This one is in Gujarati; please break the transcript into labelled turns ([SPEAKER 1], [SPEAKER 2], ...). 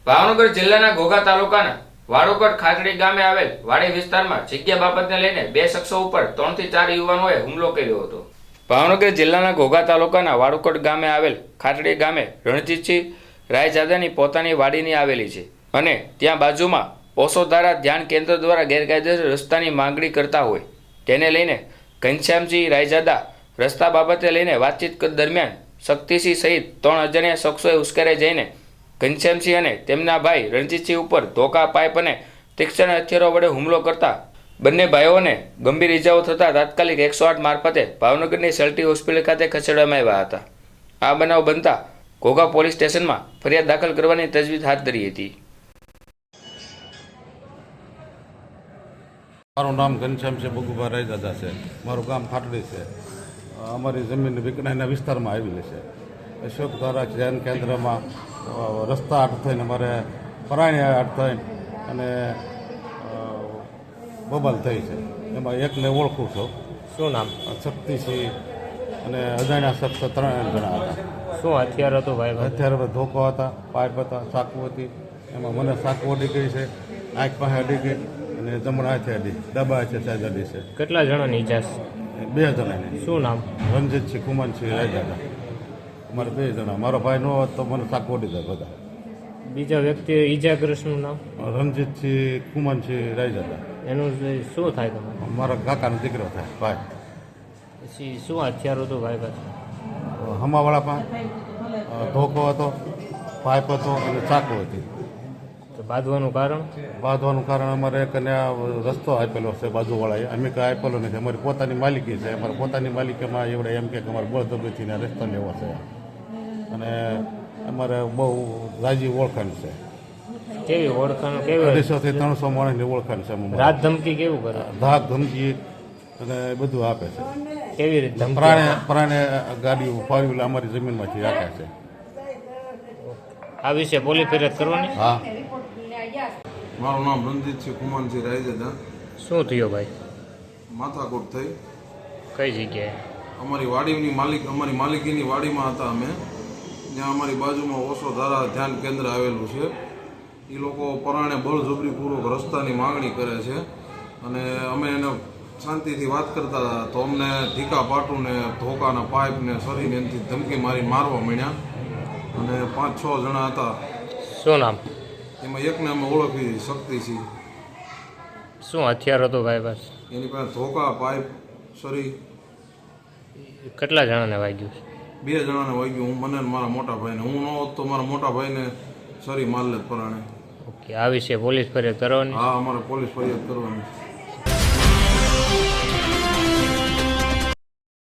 [SPEAKER 1] ભાવનગર જિલ્લાના ઘોઘા તાલુકાના વાડોકટ ખાટડી ગામે આવેલ વાડી વિસ્તારમાં જગ્યા બાબતને લઈને બે શખ્સો ઉપર 3 થી 4 યુવાનોએ હુમલો કર્યો હતો। ભાવનગર જિલ્લાના ઘોઘા તાલુકાના વાડોકટ ગામે આવેલ ખાટડી ગામે રણજીતસિંહ રાયજાદાની પોતાની વાડીની આવેલી છે અને ત્યાં બાજુમાં પોસોધારા ધ્યાન કેન્દ્ર દ્વારા ગેરકાયદેસર રસ્તાની માંગણી કરતા હોય તેને લઈને ઘનશ્યામસિંહ રાયજાદા રસ્તા બાબતે લઈને વાતચીત દરમિયાન શક્તિસિંહ સહિત 3 અજાણ્યા શખ્સોએ ઉશ્કેરાઈ જઈને ઘનશ્યામસિંહ અને તેમના ભાઈ રણજીતસિંહ ઉપર ધોકા પાઇપ અને તીક્ષ્ણ હથિયારો વડે હુમલો કરતા બંને ભાઈઓને ગંભીર ઇજાઓ થતાં તાત્કાલિક 108 મારફતે ભાવનગરની સલટી હોસ્પિટલ ખાતે ખસેડવામાં આવ્યા હતા। આ બનાવ બનતા ઘોઘા પોલીસ સ્ટેશનમાં ફરિયાદ દાખલ કરવાની તજવીજ હાથ ધરી હતી।
[SPEAKER 2] મારું નામ ઘનશ્યામસિંહ બગુભા રાયજાદા છે। મારું ગામ ખાટડી છે। અમારી જમીન વિકનાઈના વિસ્તારમાં આવેલી છે। અશોક ધારા ધ્યાન કેન્દ્રમાં રસ્તા હાટ થઈને અમારે પરાણી હાટ થઈને અને બબાલ થઈ છે। એમાં એકને ઓળખું છું।
[SPEAKER 3] શું નામ?
[SPEAKER 2] શક્તિસિંહ અને અજાણ્યા શખ્સ 3 જણા હતા।
[SPEAKER 3] શું હથિયાર હતું ભાઈ?
[SPEAKER 2] હથિયાર ધોકો હતા, પાઇપ હતા, ચાકુ હતી। એમાં મને ચાકુ અડી ગઈ છે, આંખ પાસે અડી ગઈ અને જમણા હાથે અડી, ડાબા હાથે સાઈડ અડી છે।
[SPEAKER 3] કેટલા જણાની ઈજા છે?
[SPEAKER 2] 2 જણાની।
[SPEAKER 3] શું નામ?
[SPEAKER 2] રણજીતસિંહ કુમાનસિંહ રાયજાદા। અમારે 2 જણા। મારો ભાઈ ન હોત તો મને ચાકુ અડી જાય બધા।
[SPEAKER 3] બીજા વ્યક્તિ ઈજાગ્રસ્તનું નામ?
[SPEAKER 2] રણજીતસિંહ કુમાનસિંહ રાયજાદા।
[SPEAKER 3] એનું શું થાય તમારે?
[SPEAKER 2] મારા કાકાનો દીકરો થાય ભાઈ।
[SPEAKER 3] પછી શું હથિયાર હતું ભાઈ પાસે?
[SPEAKER 2] હમાવાળા પાસે ધોકો હતો, પાઇપ હતો અને ચાકુ હતી।
[SPEAKER 3] તો બાંધવાનું કારણ?
[SPEAKER 2] બાંધવાનું કારણ અમારે કને રસ્તો આપેલો છે બાજુવાળાએ, અમે કાંઈ આપેલો નથી। અમારી પોતાની માલિકી છે। અમારી પોતાની માલિકીમાં એવડે એમ કે અમારે બળજબરીથી રસ્તો લેવો છે અને અમારે બહુ રાજી ઓળખાણ છે।
[SPEAKER 3] કેવી ઓળખાણ? કેવી?
[SPEAKER 2] 250 થી 300 માણસની ઓળખાણ છે।
[SPEAKER 3] રાત ધમકી કેવું કરે?
[SPEAKER 2] ધાક ધમકી અને બધું આપે છે।
[SPEAKER 3] કેવી રીતે?
[SPEAKER 2] પ્રાણે ગાડીઓ ફાવી અમારી જમીનમાંથી રાખે છે।
[SPEAKER 3] આ વિશે પોલીસ ફરિયાદ કરવાની?
[SPEAKER 2] હા।
[SPEAKER 4] મારું નામ રણજીતસિંહ કુમાનસિંહ રાયજાદા।
[SPEAKER 3] શું થયો ભાઈ?
[SPEAKER 4] માથાકૂટ થઈ।
[SPEAKER 3] કઈ જગ્યાએ?
[SPEAKER 4] અમારી માલિકીની વાડીમાં હતા અમે। ત્યાં અમારી બાજુમાં ઓસો ધારા ધ્યાન કેન્દ્ર આવેલું છે। એ લોકો પરાણે બળજબરીપૂર્વક રસ્તાની માંગણી કરે છે અને અમે એને શાંતિથી વાત કરતા હતા તો અમને ઢીકા પાટું ને ધોકાના પાઇપ ને શરીરને એનાથી ધમકી મારવા માંડ્યા અને 5-6 જણા હતા।
[SPEAKER 3] શું નામ?
[SPEAKER 4] એમાં એકને અમે ઓળખી, શક્તિસિંહ।
[SPEAKER 3] શું હથિયાર હતું ભાઈ પાસે?
[SPEAKER 4] એની પાસે ધોકા, પાઇપ, શરી।
[SPEAKER 3] કેટલા જણાને વાગ્યું છે?
[SPEAKER 4] 2 જણાને વાગ્યું, હું મને ને મારા મોટા ભાઈને। હું ન હોત તો મારા મોટા ભાઈને શરી માર લેત પરાણે।
[SPEAKER 3] ઓકે, આ વિશે પોલીસ ફરિયાદ કરવાની?
[SPEAKER 4] હા, અમારે પોલીસ ફરિયાદ કરવાની।